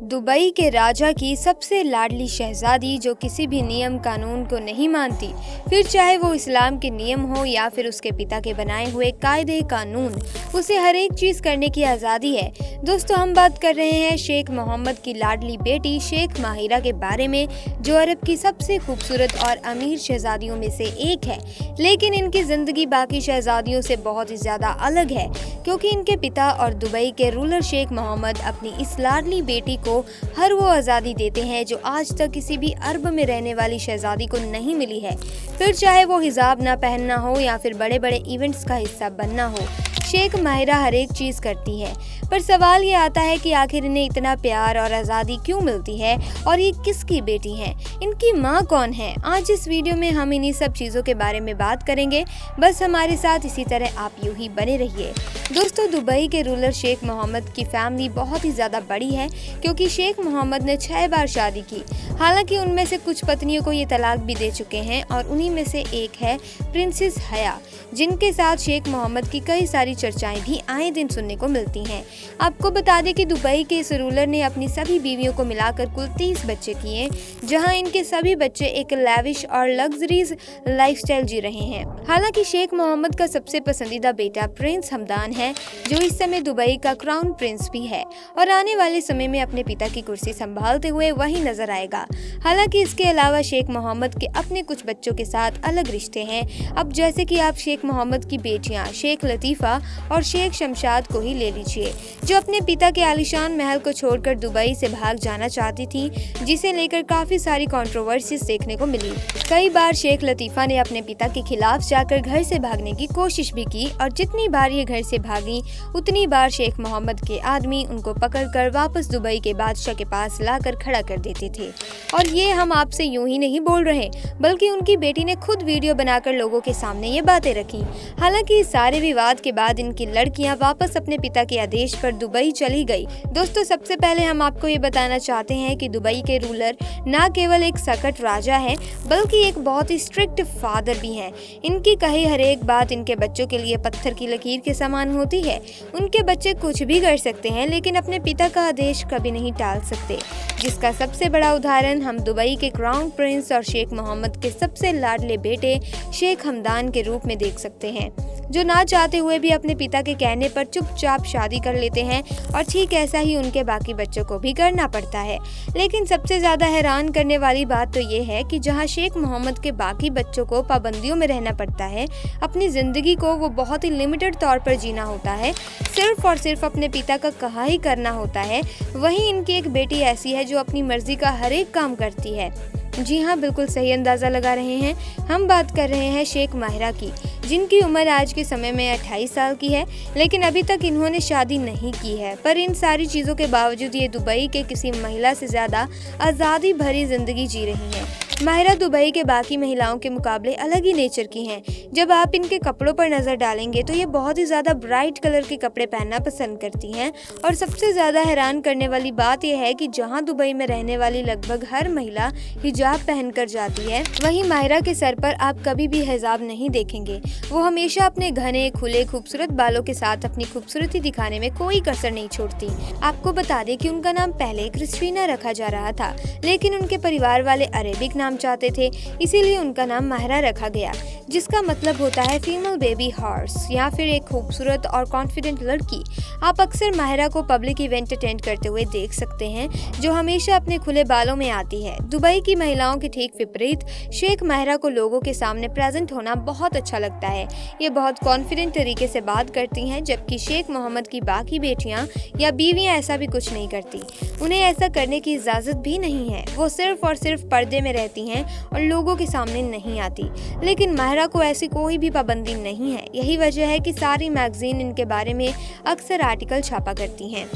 Dubai के राजा की सबसे लाडली शहजादी जो किसी भी नियम कानून को नहीं मानती, फिर चाहे वो इस्लाम के नियम हो या फिर उसके पिता के बनाए हुए कायदे कानून, उसे हर एक चीज़ करने की आज़ादी है। दोस्तों, हम बात कर रहे हैं शेख मोहम्मद की लाडली बेटी शेख माहिरा के बारे में, जो अरब की सबसे खूबसूरत और अमीर शहजादियों में से एक है। लेकिन इनकी ज़िंदगी बाकी शहजादियों से बहुत ही ज़्यादा अलग है, क्योंकि इनके पिता और दुबई के रूलर शेख मोहम्मद अपनी इस लाडली बेटी को हर वो आज़ादी देते हैं जो आज तक किसी भी अरब में रहने वाली शहजादी को नहीं मिली है। फिर चाहे वो हिजाब ना पहनना हो या फिर बड़े बड़े इवेंट्स का हिस्सा बनना हो, शेख माहिरा हर एक चीज़ करती है। पर सवाल ये आता है कि आखिर इन्हें इतना प्यार और आज़ादी क्यों मिलती है और ये किसकी बेटी हैं, इनकी माँ कौन है। आज इस वीडियो में हम इन्हीं सब चीज़ों के बारे में बात करेंगे। बस हमारे साथ इसी तरह आप यूं ही बने रहिए। दोस्तों, दुबई के रूलर शेख मोहम्मद की फैमिली बहुत ही ज़्यादा बड़ी है, क्योंकि शेख मोहम्मद ने 6 बार शादी की। हालांकि उनमें से कुछ पत्नियों को ये तलाक भी दे चुके हैं और उन्हीं में से एक है प्रिंसेस हया, जिनके साथ शेख मोहम्मद की कई सारी चर्चाएं भी आए दिन सुनने को मिलती हैं। आपको बता दें कि दुबई के इस रूलर ने अपनी सभी बीवियों को मिलाकर कुल 30 बच्चे किए, जहां इनके सभी बच्चे एक लैविश और लग्जरीज लाइफस्टाइल जी रहे हैं। हालांकि शेख मोहम्मद का सबसे पसंदीदा बेटा प्रिंस हमदान है, जो इस समय दुबई का क्राउन प्रिंस भी है और आने वाले समय में अपने पिता की कुर्सी संभालते हुए वही नजर आएगा। हालांकि इसके अलावा शेख मोहम्मद के अपने कुछ बच्चों के साथ अलग रिश्ते हैं। अब जैसे कि आप शेख मोहम्मद की बेटियां शेख लतीफ़ा और शेख शमशाद को ही ले लीजिए, जो अपने पिता के आलीशान महल को छोड़कर दुबई से भाग जाना चाहती थी, जिसे लेकर काफी सारी कंट्रोवर्सीज देखने को मिली। कई बार शेख लतीफ़ा ने अपने पिता के खिलाफ जाकर घर से भागने की कोशिश भी की और जितनी बार ये घर से भागी, उतनी बार शेख मोहम्मद के आदमी उनको पकड़कर वापस दुबई के बादशाह के पास लाकर खड़ा कर देते थे। और ये हम आपसे यूं ही नहीं बोल रहे, बल्कि उनकी बेटी ने खुद वीडियो बनाकर लोगों के सामने ये बातें रखी। हालांकि इस सारे विवाद के बाद इनकी लड़कियां वापस अपने पिता के आदेश पर दुबई चली गई। दोस्तों, सबसे पहले हम आपको ये बताना चाहते हैं कि दुबई के रूलर न केवल एक सकट राजा है, बल्कि एक बहुत ही स्ट्रिक्ट फादर भी हैं। इनकी कही हर एक बात इनके बच्चों के लिए पत्थर की लकीर के समान होती है। उनके बच्चे कुछ भी कर सकते हैं, लेकिन अपने पिता का आदेश कभी नहीं टाल सकते, जिसका सबसे बड़ा उदाहरण हम दुबई के क्राउन प्रिंस और शेख मोहम्मद के सबसे लाडले बेटे शेख हमदान के रूप में देख सकते हैं, जो ना चाहते हुए भी अपने पिता के कहने पर चुपचाप शादी कर लेते हैं। और ठीक ऐसा ही उनके बाकी बच्चों को भी करना पड़ता है। लेकिन सबसे ज़्यादा हैरान करने वाली बात तो ये है कि जहां शेख मोहम्मद के बाकी बच्चों को पाबंदियों में रहना पड़ता है, अपनी ज़िंदगी को वो बहुत ही लिमिटेड तौर पर जीना होता है, सिर्फ और सिर्फ अपने पिता का कहा ही करना होता है, वहीं इनकी एक बेटी ऐसी है जो अपनी मर्जी का हर एक काम करती है। जी हाँ, बिल्कुल सही अंदाज़ा लगा रहे हैं। हम बात कर रहे हैं शेख माहिरा की, जिनकी उम्र आज के समय में 28 साल की है, लेकिन अभी तक इन्होंने शादी नहीं की है। पर इन सारी चीज़ों के बावजूद ये दुबई के किसी महिला से ज़्यादा आज़ादी भरी ज़िंदगी जी रही हैं। माहिरा दुबई के बाकी महिलाओं के मुकाबले अलग ही नेचर की हैं। जब आप इनके कपड़ों पर नज़र डालेंगे तो ये बहुत ही ज़्यादा ब्राइट कलर के कपड़े पहनना पसंद करती हैं। और सबसे ज़्यादा हैरान करने वाली बात यह है कि जहां दुबई में रहने वाली लगभग हर महिला हिजाब पहनकर जाती है, वहीं माहिरा के सर पर आप कभी भी हिजाब नहीं देखेंगे। वो हमेशा अपने घने खुले खूबसूरत बालों के साथ अपनी खूबसूरती दिखाने में कोई कसर नहीं छोड़ती। आपको बता दें कि उनका नाम पहले क्रिस्टीना रखा जा रहा था, लेकिन उनके परिवार वाले अरेबिक नाम चाहते थे, इसीलिए उनका नाम माहिरा रखा गया, जिसका मतलब होता है फीमेल बेबी हॉर्स या फिर एक खूबसूरत और कॉन्फिडेंट लड़की। आप अक्सर माहिरा को पब्लिक इवेंट अटेंड करते हुए देख सकते हैं, जो हमेशा अपने खुले बालों में आती है। दुबई की महिलाओं के ठीक विपरीत शेख माहिरा को लोगों के सामने प्रेजेंट होना बहुत अच्छा लगता है। ये बहुत कॉन्फिडेंट तरीके से बात करती हैं, जबकि शेख मोहम्मद की बाकी बेटियां या बीवियां ऐसा भी कुछ नहीं करती। उन्हें ऐसा करने की इजाज़त भी नहीं है। वो सिर्फ और सिर्फ पर्दे में रहती हैं और लोगों के सामने नहीं आती। लेकिन माहिरा को ऐसी कोई भी पाबंदी नहीं है। यही वजह है कि सारी मैगजीन इनके बारे में अक्सर आर्टिकल छापा करती हैं।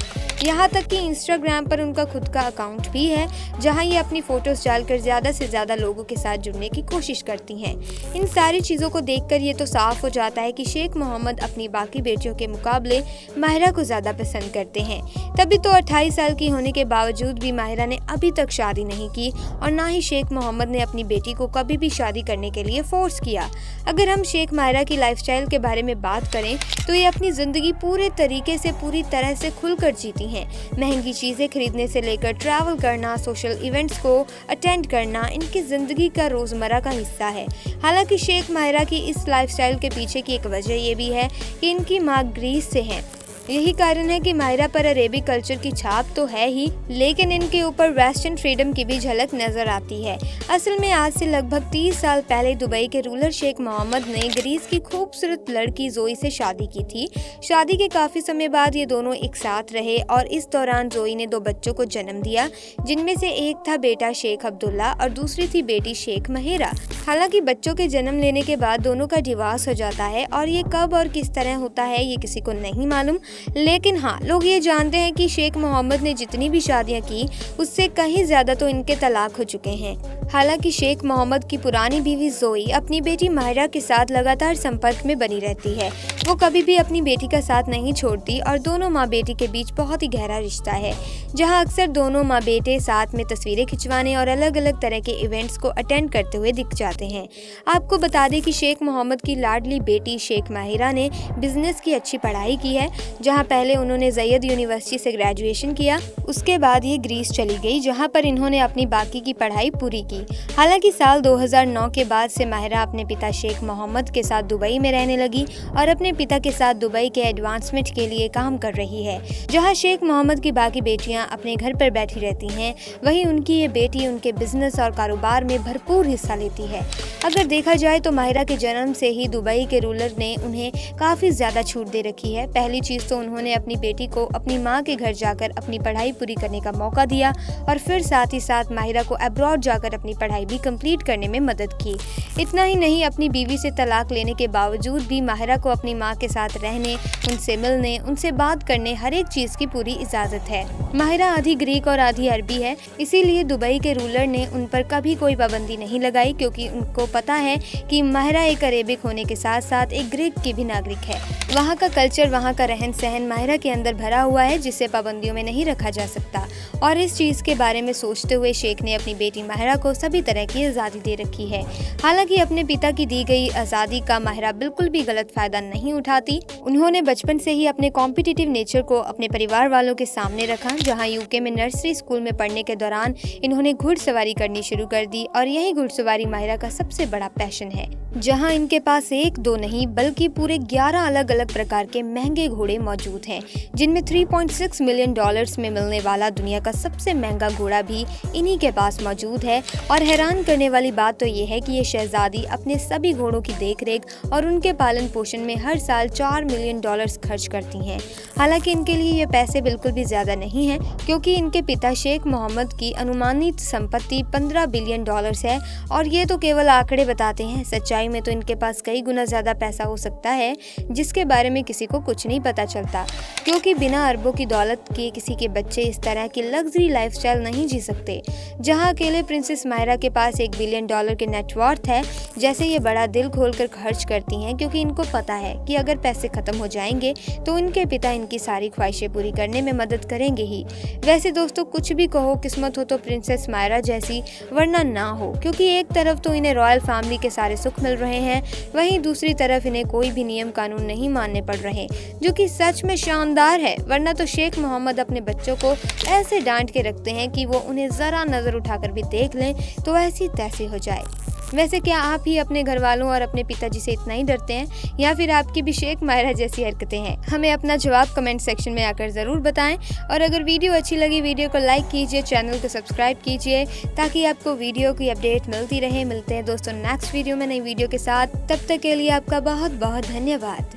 यहाँ तक कि इंस्टाग्राम पर उनका खुद का अकाउंट भी है, जहाँ ये अपनी फ़ोटोज़ डालकर ज़्यादा से ज़्यादा लोगों के साथ जुड़ने की कोशिश करती हैं। इन सारी चीज़ों को देखकर ये तो साफ हो जाता है कि शेख मोहम्मद अपनी बाकी बेटियों के मुकाबले माहिरा को ज़्यादा पसंद करते हैं। तभी तो 28 साल की होने के बावजूद भी माहिरा ने अभी तक शादी नहीं की और ना ही शेख मोहम्मद ने अपनी बेटी को कभी भी शादी करने के लिए फोर्स किया। अगर हम शेख माहिरा की लाइफस्टाइल के बारे में बात करें तो ये अपनी ज़िंदगी पूरे तरीके से पूरी तरह से खुलकर जीती हैं। महंगी चीज़ें खरीदने से लेकर ट्रैवल करना, सोशल इवेंट्स को अटेंड करना इनकी ज़िंदगी का रोज़मर्रा का हिस्सा है। हालांकि शेख माहिरा की इस लाइफस्टाइल के पीछे की एक वजह ये भी है कि इनकी माँ ग्रीस से हैं। यही कारण है कि माहिरा पर अरेबिक कल्चर की छाप तो है ही, लेकिन इनके ऊपर वेस्टर्न फ्रीडम की भी झलक नजर आती है। असल में आज से लगभग 30 साल पहले दुबई के रूलर शेख मोहम्मद ने ग्रीस की खूबसूरत लड़की जोई से शादी की थी। शादी के काफी समय बाद ये दोनों एक साथ रहे और इस दौरान जोई ने 2 बच्चों को जन्म दिया, जिनमें से एक था बेटा शेख अब्दुल्ला और दूसरी थी बेटी शेख महिरा। हालांकि बच्चों के जन्म लेने के बाद दोनों का डिवोर्स हो जाता है और ये कब और किस तरह होता है ये किसी को नहीं मालूम, लेकिन हाँ, लोग ये जानते हैं कि शेख मोहम्मद ने जितनी भी शादियां की उससे कहीं ज्यादा तो इनके तलाक हो चुके हैं। हालांकि शेख मोहम्मद की पुरानी बीवी जोई अपनी बेटी माहिरा के साथ लगातार संपर्क में बनी रहती है। वो कभी भी अपनी बेटी का साथ नहीं छोड़ती और दोनों माँ बेटी के बीच बहुत ही गहरा रिश्ता है, जहाँ अक्सर दोनों माँ बेटे साथ में तस्वीरें खिंचवाने और अलग अलग तरह के इवेंट्स को अटेंड करते हुए दिख जाते हैं। आपको बता दें कि शेख मोहम्मद की लाडली बेटी शेख माहिरा ने बिजनेस की अच्छी पढ़ाई की है, जहाँ पहले उन्होंने ज़ैयद यूनिवर्सिटी से ग्रेजुएशन किया। उसके बाद ये ग्रीस चली गई, जहाँ पर इन्होंने अपनी बाकी की पढ़ाई पूरी की। हालांकि साल 2009 के बाद से माहिरा अपने पिता शेख मोहम्मद के साथ दुबई में रहने लगी और अपने पिता के साथ दुबई के एडवांसमेंट के लिए काम कर रही है। जहां शेख मोहम्मद की बाकी बेटियां अपने घर पर बैठी रहती हैं, वहीं उनकी ये बेटी उनके बिजनेस और कारोबार में भरपूर हिस्सा लेती है। अगर देखा जाए तो माहिरा के जन्म से ही दुबई के रूलर ने उन्हें काफ़ी ज़्यादा छूट दे रखी है। पहली चीज़ तो उन्होंने अपनी बेटी को अपनी माँ के घर जाकर अपनी पढ़ाई पूरी करने का मौका दिया और फिर साथ ही साथ माहिरा को अब्रॉड जाकर अपनी पढ़ाई भी कंप्लीट करने में मदद की। इतना ही नहीं, अपनी बीवी से तलाक लेने के बावजूद भी माहिरा को अपनी माँ के साथ रहने, उनसे मिलने, उनसे बात करने, हर एक चीज़ की पूरी इजाज़त है। माहिरा आधी ग्रीक और आधी अरबी है, इसीलिए दुबई के रूलर ने उन पर कभी कोई पाबंदी नहीं लगाई, क्योंकि उनको पता है कि माहिरा एक अरेबिक होने के साथ साथ एक ग्रीक की भी नागरिक है। वहाँ का कल्चर, वहाँ का रहन सहन माहिरा के अंदर भरा हुआ है, जिसे पाबंदियों में नहीं रखा जा सकता। और इस चीज़ के बारे में सोचते हुए शेख ने अपनी बेटी माहिरा को सभी तरह की आज़ादी दे रखी है। हालांकि अपने पिता की दी गई आज़ादी का माहिरा बिल्कुल भी गलत फायदा नहीं उठाती। उन्होंने बचपन से ही अपने कॉम्पिटिटिव नेचर को अपने परिवार वालों के सामने रखा, जहां यूके में नर्सरी स्कूल में पढ़ने के दौरान इन्होंने घुड़सवारी करनी शुरू कर दी और यही घुड़सवारी माहिरा का सबसे बड़ा पैशन है। जहां इनके पास 1-2 नहीं बल्कि पूरे 11 अलग अलग प्रकार के महंगे घोड़े मौजूद हैं, जिनमें $3.6 मिलियन में मिलने वाला दुनिया का सबसे महंगा घोड़ा भी इन्हीं के पास मौजूद है। और हैरान करने वाली बात तो ये है कि ये शहजादी अपने सभी घोड़ों की देखरेख और उनके पालन पोषण में हर साल $4 मिलियन खर्च करती हैं। हालांकि इनके लिए ये पैसे बिल्कुल भी ज़्यादा नहीं हैं, क्योंकि इनके पिता शेख मोहम्मद की अनुमानित संपत्ति $15 बिलियन है और ये तो केवल आंकड़े बताते हैं। सच्चाई में तो इनके पास कई गुना ज़्यादा पैसा हो सकता है, जिसके बारे में किसी को कुछ नहीं पता चलता, क्योंकि बिना अरबों की दौलत के किसी के बच्चे इस तरह की लग्जरी लाइफस्टाइल नहीं जी सकते। जहां अकेले प्रिंसेस माहिरा के पास $1 बिलियन के नेटवर्थ है, जैसे ये बड़ा दिल खोलकर खर्च करती हैं, क्योंकि इनको पता है कि अगर पैसे खत्म हो जाएंगे तो इनके पिता इनकी सारी ख्वाहिशें पूरी करने में मदद करेंगे ही। वैसे दोस्तों, कुछ भी कहो, किस्मत हो तो प्रिंसेस माहिरा जैसी, वरना ना हो, क्योंकि एक तरफ तो इन्हें रॉयल फैमिली के सारे सुख मिल रहे हैं, वहीं दूसरी तरफ इन्हें कोई भी नियम कानून नहीं मानने पड़ रहे, जो कि सच में शानदार है। वरना तो शेख मोहम्मद अपने बच्चों को ऐसे डांट के रखते हैं कि वो उन्हें ज़रा नज़र उठाकर भी देख लें तो ऐसी तैसी हो जाए। वैसे क्या आप ही अपने घर वालों और अपने पिताजी से इतना ही डरते हैं, या फिर आपकी भी शेख माहिरा जैसी हरकतें हैं? हमें अपना जवाब कमेंट सेक्शन में आकर ज़रूर बताएं। और अगर वीडियो अच्छी लगी, वीडियो को लाइक कीजिए, चैनल को सब्सक्राइब कीजिए, ताकि आपको वीडियो की अपडेट मिलती रहे। मिलते हैं दोस्तों नेक्स्ट वीडियो में नई वीडियो के साथ। तब तक के लिए आपका बहुत बहुत धन्यवाद।